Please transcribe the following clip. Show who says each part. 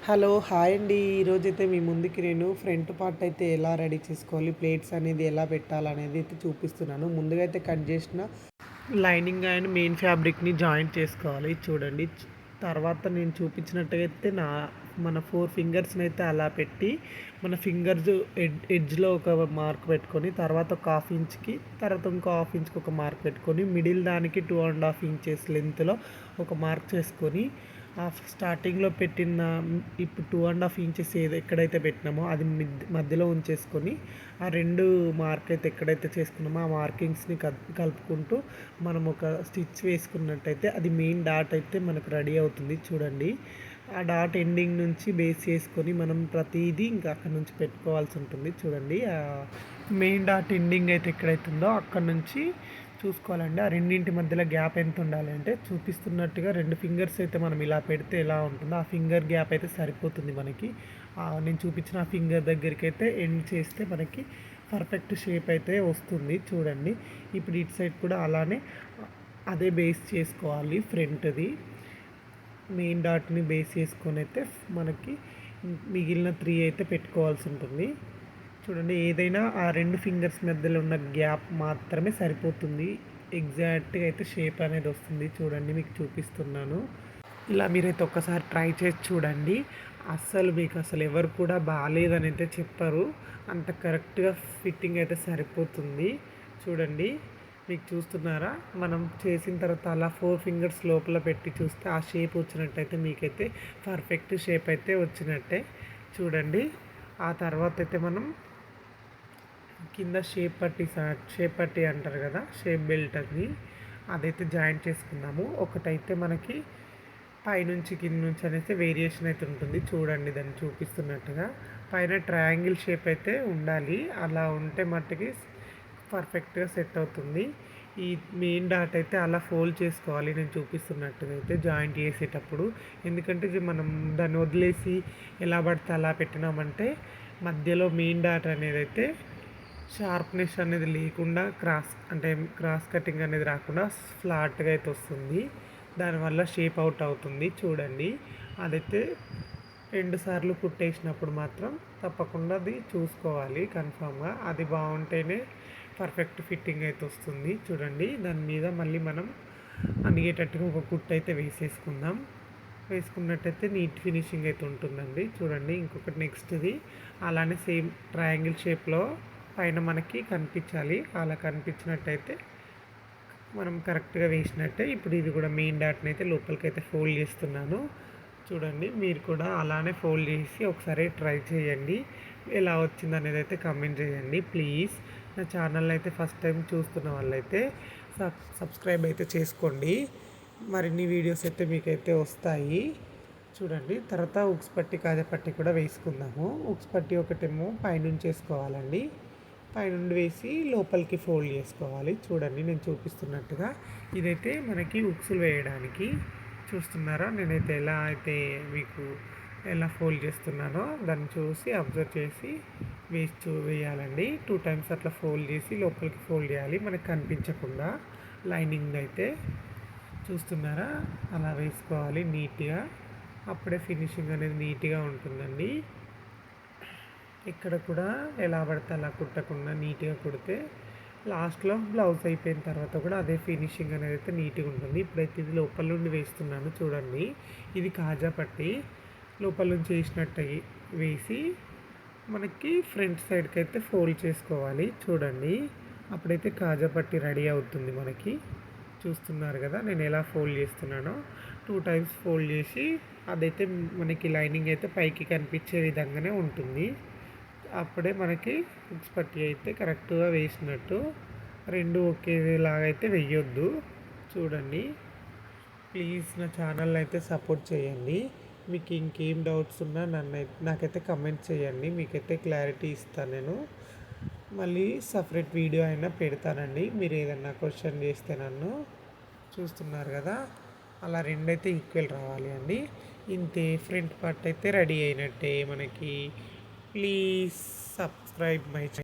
Speaker 1: Hello! Hi అండి. ఈరోజైతే మీ ముందుకి నేను ఫ్రంట్ పార్ట్ అయితే ఎలా రెడీ చేసుకోవాలి, ప్లేట్స్ అనేది ఎలా పెట్టాలనేది అయితే చూపిస్తున్నాను. ముందుగా అయితే కట్ చేసిన లైనింగ్ అండ్ మెయిన్ ఫ్యాబ్రిక్‌ని జాయింట్ చేసుకోవాలి. చూడండి. తర్వాత నేను చూపించినట్టుగా అయితే మన 4 ఫింగర్స్‌నైతే అలా పెట్టి, మన ఫింగర్స్ ఎడ్జ్‌లో ఒక మార్క్ పెట్టుకొని, తర్వాత ఒక హాఫ్ ఇంచ్‌కి, తర్వాత ఇంకో హాఫ్ ఇంచ్‌కి ఒక మార్క్ పెట్టుకొని, మిడిల్ దానికి 2½ ఇంచెస్ లెంగ్త్‌లో ఒక మార్క్ చేసుకొని, స్టార్టింగ్‌లో పెట్టిన ఇప్పుడు 2½ ఇంచెస్ ఎక్కడైతే పెట్టినామో అది మధ్యలో ఉంచేసుకొని, ఆ 2 మార్క్ అయితే ఎక్కడైతే చేసుకున్నామో ఆ మార్కింగ్స్‌ని కలుపుకుంటూ మనం ఒక స్టిచ్ వేసుకున్నట్టయితే అది మెయిన్ డాట్ అయితే మనకు రెడీ అవుతుంది చూడండి. ఆ డాట్ ఎండింగ్ నుంచి బేస్ చేసుకొని మనం ప్రతీదీ ఇంకా అక్కడ నుంచి పెట్టుకోవాల్సి ఉంటుంది చూడండి. మెయిన్ డాట్ ఎండింగ్ అయితే ఎక్కడైతే ఉందో అక్కడ నుంచి చూసుకోవాలండి. ఆ రెండింటి మధ్యలో గ్యాప్ ఎంత ఉండాలి అంటే చూపిస్తున్నట్టుగా 2 ఫింగర్స్ అయితే మనం ఇలా పెడితే ఎలా ఉంటుందో ఆ ఫింగర్ గ్యాప్ అయితే సరిపోతుంది మనకి. నేను చూపించిన ఆ ఫింగర్ దగ్గరికి అయితే ఎండ్ చేస్తే మనకి పర్ఫెక్ట్ షేప్ అయితే వస్తుంది చూడండి. ఇప్పుడు ఇటు సైడ్ కూడా అలానే అదే బేస్ చేసుకోవాలి. ఫ్రంట్ది మెయిన్ డాట్ని బేస్ చేసుకొని అయితే మనకి మిగిలిన 3 అయితే పెట్టుకోవాల్సి ఉంటుంది చూడండి. ఏదైనా ఆ 2 ఫింగర్స్ మధ్యలో ఉన్న గ్యాప్ మాత్రమే సరిపోతుంది. ఎగ్జాక్ట్గా అయితే షేప్ అనేది వస్తుంది చూడండి. మీకు చూపిస్తున్నాను. ఇలా మీరైతే ఒక్కసారి ట్రై చేసి చూడండి. మీకు అసలు ఎవరు కూడా బాగాలేదని అయితే చెప్పరు. అంత కరెక్ట్గా ఫిట్టింగ్ అయితే సరిపోతుంది చూడండి. మీకు చూస్తున్నారా? మనం చేసిన తర్వాత అలా 4 ఫింగర్స్ లోపల పెట్టి చూస్తే ఆ షేప్ వచ్చినట్టయితే మీకైతే పర్ఫెక్ట్ షేప్ అయితే వచ్చినట్టే చూడండి. ఆ తర్వాత అయితే మనం కింద షేప్ పట్టీ అంటారు కదా, షేప్ బెల్ట్ అదైతే జాయింట్ చేసుకుందాము. ఒకటైతే మనకి పైనుంచి కింద నుంచి అనేసి వేరియేషన్ అయితే ఉంటుంది చూడండి. దాన్ని చూపిస్తున్నట్టుగా పైన ట్రయాంగిల్ షేప్ అయితే ఉండాలి. అలా ఉంటే మట్టుకి పర్ఫెక్ట్గా సెట్ అవుతుంది. ఈ మెయిన్ డాట్ అయితే అలా ఫోల్డ్ చేసుకోవాలి నేను చూపిస్తున్నట్టుగా అయితే జాయింట్ చేసేటప్పుడు. ఎందుకంటే మనం దాన్ని వదిలేసి ఎలా పడితే అలా పెట్టినామంటే మధ్యలో మెయిన్ డాట్ అనేది అయితే షార్ప్నెస్ అనేది లేకుండా క్రాస్ కటింగ్ అనేది రాకుండా ఫ్లాట్గా అయితే వస్తుంది. దానివల్ల షేప్ అవుట్ అవుతుంది చూడండి. అదైతే 2 సార్లు కుట్టేసినప్పుడు మాత్రం తప్పకుండా అది చూసుకోవాలి కన్ఫామ్గా. అది బాగుంటేనే పర్ఫెక్ట్ ఫిట్టింగ్ అయితే వస్తుంది చూడండి. దాని మీద మళ్ళీ మనం అనిగేటట్టుగా ఒక కుట్టు అయితే వేసేసుకుందాం. వేసుకున్నట్టయితే నీట్ ఫినిషింగ్ అయితే ఉంటుందండి చూడండి. ఇంకొకటి నెక్స్ట్ది అలానే సేమ్ ట్రయాంగిల్ షేప్లో పైన మనకి కనిపించాలి. అలా కనిపించినట్టయితే మనం కరెక్ట్గా వేసినట్టే. ఇప్పుడు ఇది కూడా మెయిన్ డాట్ని అయితే లోపలికి అయితే ఫోల్డ్ చేస్తున్నాను చూడండి. మీరు కూడా అలానే ఫోల్డ్ చేసి ఒకసారి ట్రై చేయండి. ఎలా వచ్చింది అనేది అయితే కమెంట్ చేయండి ప్లీజ్. నా ఛానల్ అయితే ఫస్ట్ టైం చూస్తున్న వాళ్ళైతే సబ్స్క్రైబ్ అయితే చేసుకోండి. మరిన్ని వీడియోస్ అయితే మీకైతే వస్తాయి చూడండి. తర్వాత ఉక్స్ పట్టి కాజా పట్టి కూడా వేసుకుందాము. ఉక్స్ పట్టి ఒకటేమో పైనుంచి వేసుకోవాలండి. పైనుండి వేసి లోపలికి ఫోల్డ్ చేసుకోవాలి చూడండి. నేను చూపిస్తున్నట్టుగా ఇదైతే మనకి ఉక్సులు వేయడానికి. చూస్తున్నారా? నేనైతే ఎలా అయితే మీకు ఎలా ఫోల్డ్ చేస్తున్నానో దాన్ని చూసి అబ్జర్వ్ చేసి వేయాలండి. 2 టైమ్స్ అట్లా ఫోల్డ్ చేసి లోపలికి ఫోల్డ్ చేయాలి మనకు కనిపించకుండా. లైనింగ్ అయితే చూస్తున్నారా? అలా వేసుకోవాలి నీట్గా. అప్పుడే ఫినిషింగ్ అనేది నీట్గా ఉంటుందండి. ఇక్కడ కూడా ఎలా పడితే అలా కుట్టకుండా నీట్గా కుడితే లాస్ట్లో బ్లౌజ్ అయిపోయిన తర్వాత కూడా అదే ఫినిషింగ్ అనేది అయితే నీట్గా ఉంటుంది. ఇప్పుడైతే ఇది లోపల నుండి వేస్తున్నాను చూడండి. ఇది కాజా పట్టి లోపల నుంచి వేసినట్టు వేసి మనకి ఫ్రంట్ సైడ్కి అయితే ఫోల్డ్ చేసుకోవాలి చూడండి. అప్పుడైతే కాజా పట్టి రెడీ అవుతుంది మనకి. చూస్తున్నారు కదా నేను ఎలా ఫోల్డ్ చేస్తున్నానో. 2 టైమ్స్ ఫోల్డ్ చేసి అదైతే మనకి లైనింగ్ అయితే పైకి కనిపించే విధంగానే ఉంటుంది. అప్పుడే మనకి హుక్స్ పట్టి అయితే కరెక్ట్గా వేసినట్టు. 2 ఒకేలాగా అయితే వేయొద్దు చూడండి. ప్లీజ్ నా ఛానల్ అయితే సపోర్ట్ చేయండి. మీకు ఇంకేం డౌట్స్ ఉన్నా నాకైతే కమెంట్ చేయండి. మీకైతే క్లారిటీ ఇస్తాను నేను. మళ్ళీ సపరేట్ వీడియో అయినా పెడతానండి మీరు ఏదన్నా క్వశ్చన్ చేస్తే నన్ను. చూస్తున్నారు కదా? అలా 2 అయితే ఈక్వల్ రావాలి అండి. ఇంతే ఫ్రంట్ పార్ట్ అయితే రెడీ అయినట్టే మనకి. Please subscribe my channel.